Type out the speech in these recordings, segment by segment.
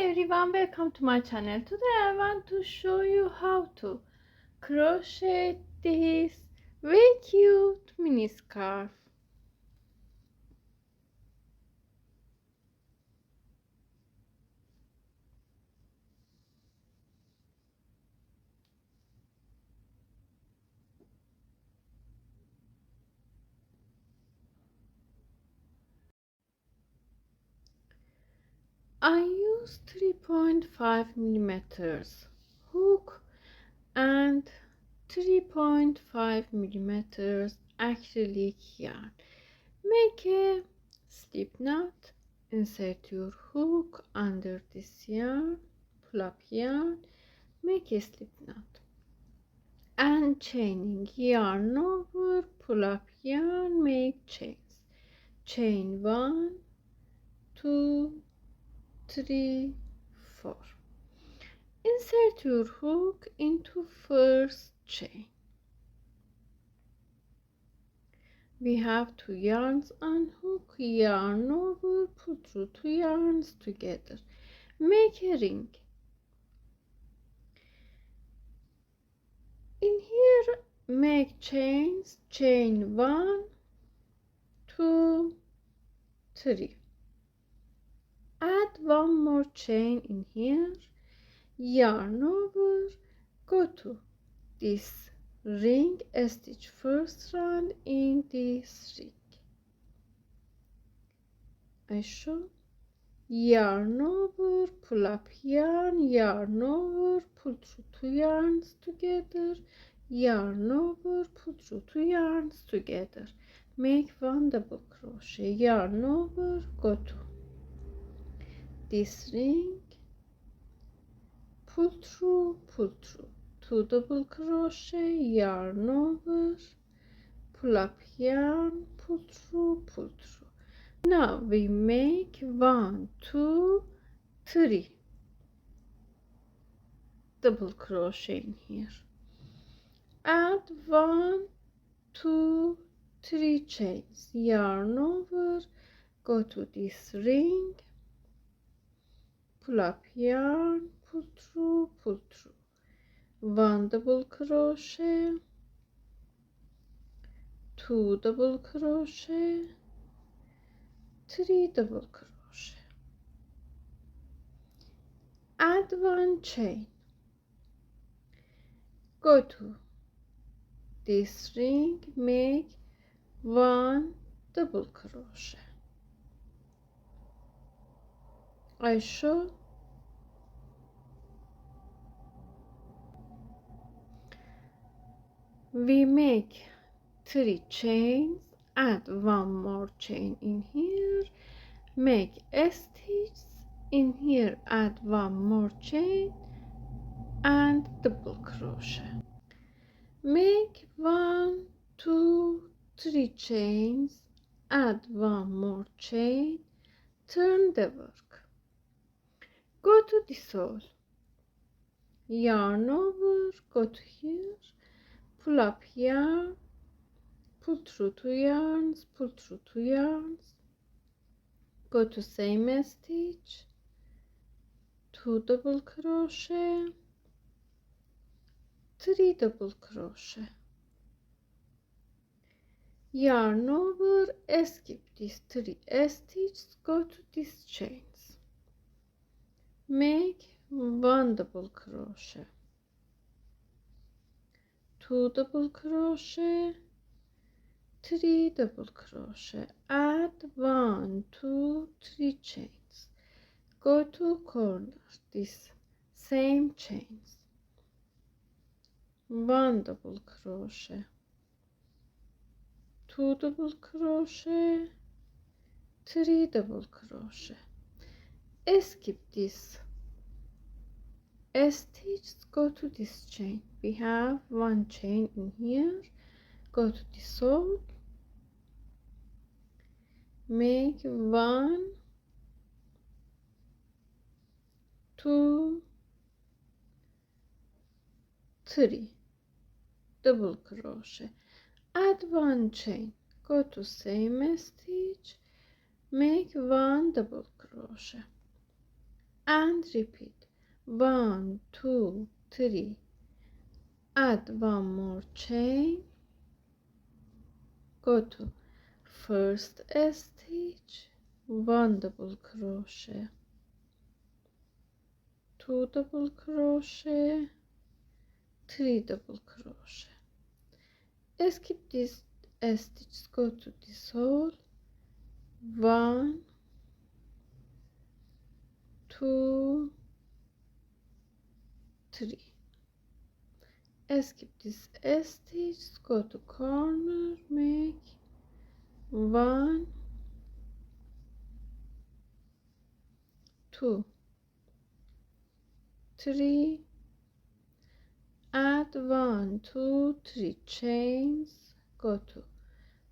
everyone, welcome to my channel. Today I want to show you how to crochet this very cute mini scarf. I use 3.5 millimeters hook and 3.5 millimeters acrylic yarn. Make a slip knot, insert your hook under this yarn, pull up yarn, make a slip knot, and chaining yarn over, pull up yarn, make chains. Chain 1, 2, 3, 4. Insert your hook into first chain. We have 2 yarns on hook, yarn over, pull through 2 yarns together, make a ring. In here make chains, chain 1, 2, 3. Add one more chain in here, yarn over, go to this ring, stitch first round in this ring. I show yarn over, pull up yarn over, pull through 2 yarns together, yarn over, pull through 2 yarns together, make 1 double crochet, yarn over, go to this ring, pull through, 2 double crochet, yarn over, pull up yarn, pull through. Now we make 1, 2, 3 double crochet in here. Add 1, 2, 3 chains, yarn over, go to this ring, pull up yarn, pull through, 1 double crochet, 2 double crochet, 3 double crochet, add 1 chain, go to this ring, make 1 double crochet. I show we make 3 chains, add 1 more chain in here, make a stitch in here, add 1 more chain and double crochet. Make 1, 2, 3 chains, add 1 more chain, turn the work, go to this hole, yarn over, go to here, pull up yarn, pull through 2 yarns, pull through 2 yarns, go to same stitch, 2 double crochet, 3 double crochet, yarn over, skip these 3 stitches, go to these chains, make 1 double crochet, 2 double crochet, 3 double crochet, add 1, 2, 3 chains, go to corner, this same chains, 1 double crochet, 2 double crochet, 3 double crochet, skip this stitch, go to this chain, we have 1 chain in here, go to this hole, make 1, 2, 3 double crochet, add 1 chain, go to same stitch, make 1 double crochet, and repeat. 1 2 3, add one more chain, go to first stitch, 1 double crochet, 2 double crochet, 3 double crochet. Skip this stitch, go to this hole, 1 2 3. Skip this stitch, go to corner, make 1 2 3, add 1 2 3 chains, go to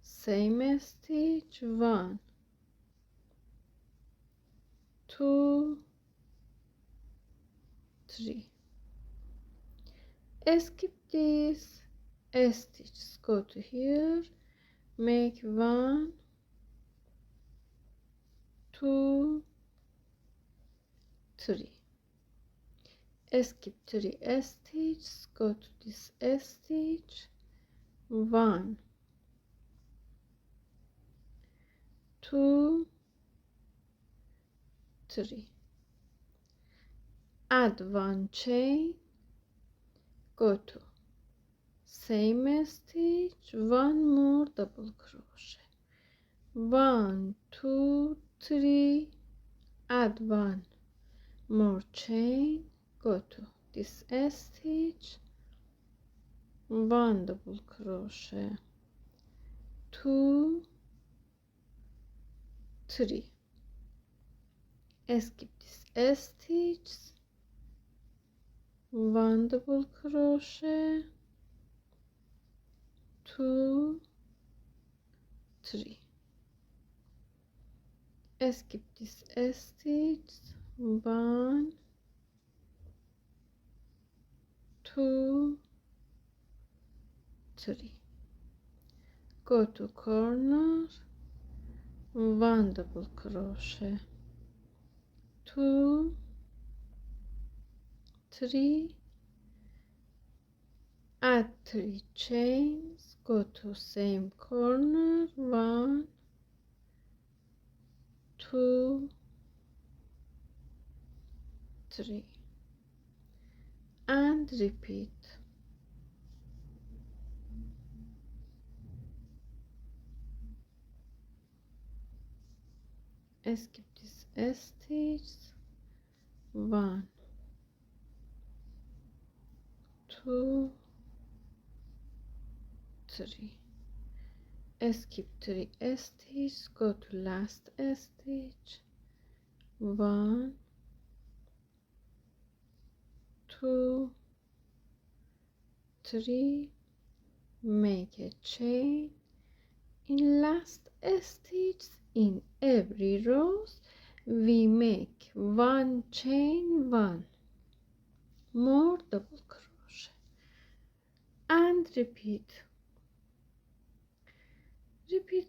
same stitch, 1 2 3. Skip this stitch, go to here, make 1 2 3. Skip 3 stitches, go to this stitch, 1 2 3, add 1 chain, go to same stitch, 1 more double crochet, 1 2 3, add 1 more chain, go to this stitch, 1 double crochet, 2 3. Skip this stitch, 1 double crochet, 2 3. Skip this stitch, 1 2 3. Go to corner, 1 double crochet, 2 3, add 3 chains, go to same corner, 1 2 3, and repeat. Skip this stitch, 1 2 3. Skip 3 stitches, go to last stitch, 1 2 3, make a chain. In last stitch in every row we make 1 chain, 1 more double crochet, and repeat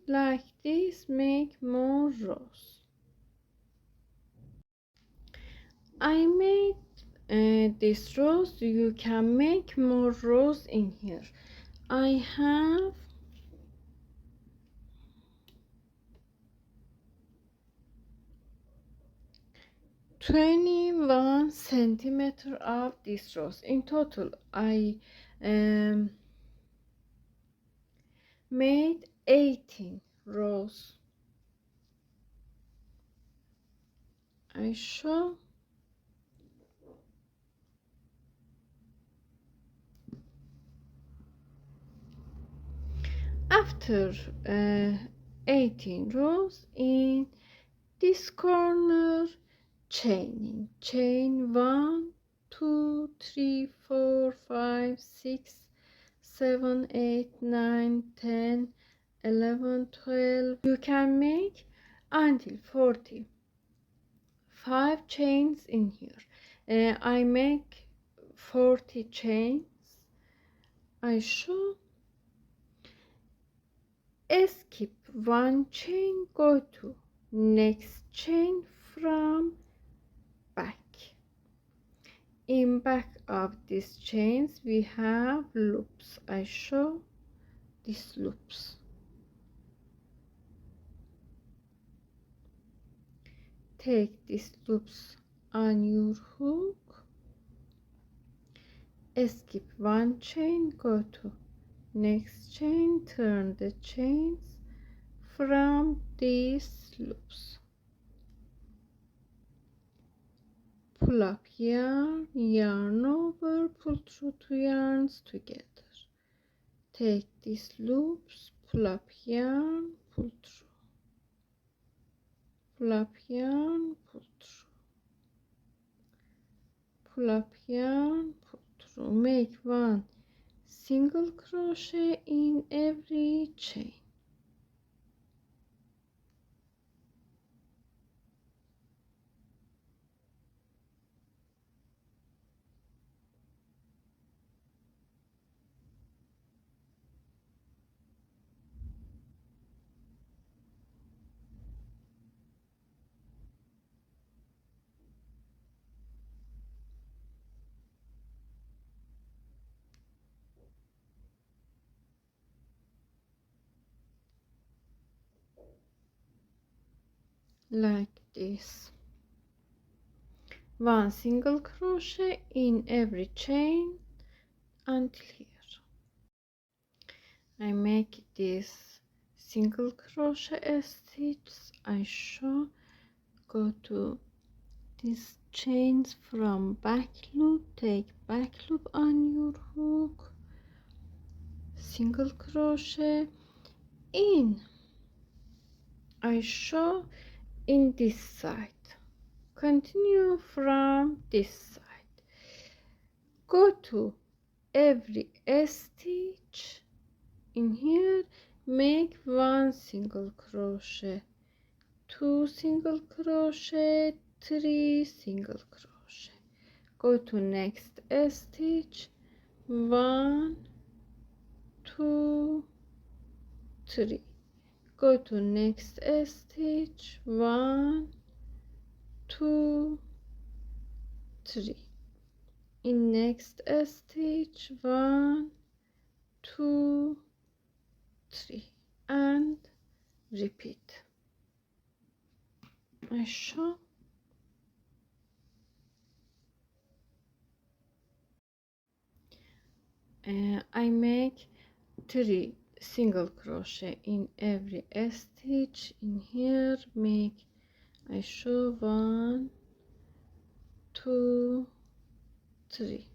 like this, make more rows. I made these rows, you can make more rows in here. I have 21 centimeter of these rows. In total I made 18 rows. I show after 18 rows in this corner, chain 1 2 3 4 5 6 7 8 9 10 11 12. You can make until 45 chains in here. I make 40 chains. I show. Skip 1 chain, go to next chain from back. In back of these chains we have loops. I show these loops. Take these loops on your hook, skip one chain, go to next chain, turn the chains from these loops, pull up yarn, yarn over, pull through two yarns together, take these loops, pull up yarn, pull through, pull up yarn, pull through, pull up yarn, pull through, make one single crochet in every chain. Like this. One single crochet in every chain until here. I make this single crochet stitches. I show, go to these chains from back loop, take back loop on your hook, single crochet in. I show in this side. Continue from this side. Go to every stitch in here, make one single crochet, two single crochet, three single crochet. Go to next stitch, one, two, three. Go to next stitch, one, two, three. In next stitch, one, two, three, and repeat. I show. I make three single crochet in every stitch. In here, make, I show, one, two, three.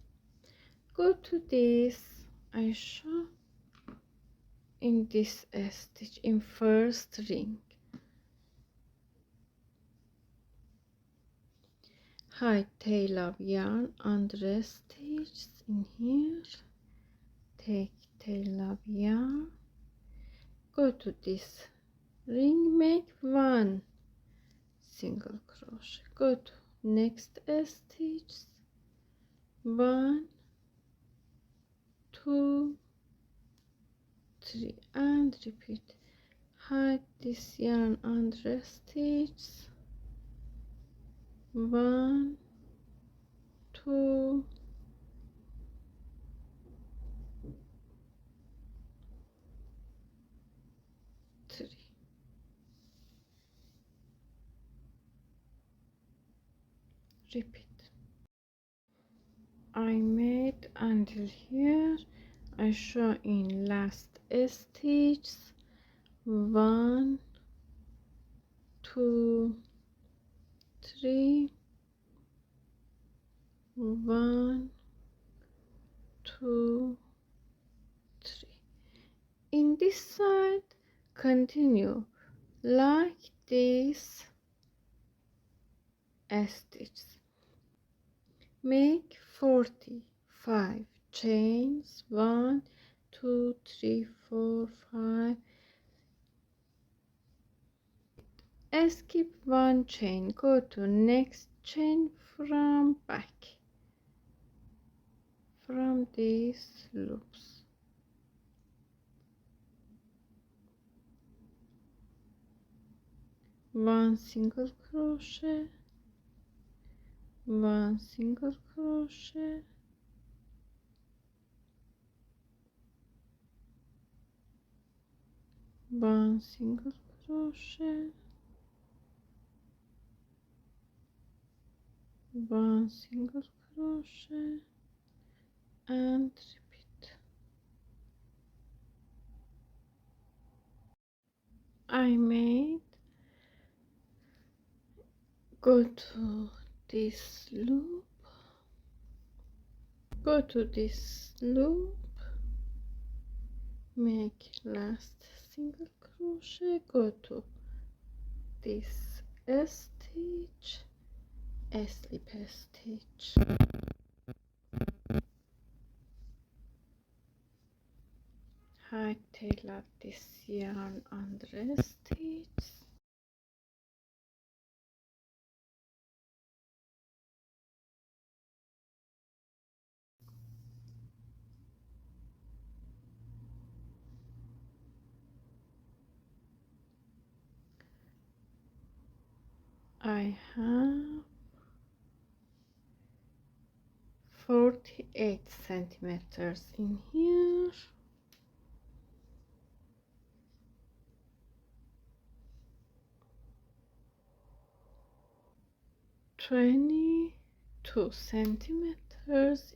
Go to this, I show in this stitch in first ring. Hide tail of yarn under stitch in here. Take tail of yarn. Go to this ring, make one single crochet. Go to next stitch, one, two, three, and repeat. Hide this yarn under stitch, one, two, three. Repeat. I made until here. I show in last stitch, one, two, three, one, two, three. In this side, continue like this stitch. Make 45 chains, 1, 2, 3, 4, 5. Skip one chain, go to next chain from back, from these loops. One single crochet, one single crochet, one single crochet, one single crochet, and repeat. I made, go to this loop, go to this loop, make last single crochet, go to this stitch, a slip stitch, hide tail of this yarn under stitch, I have 48 centimeters in here, 22 centimeters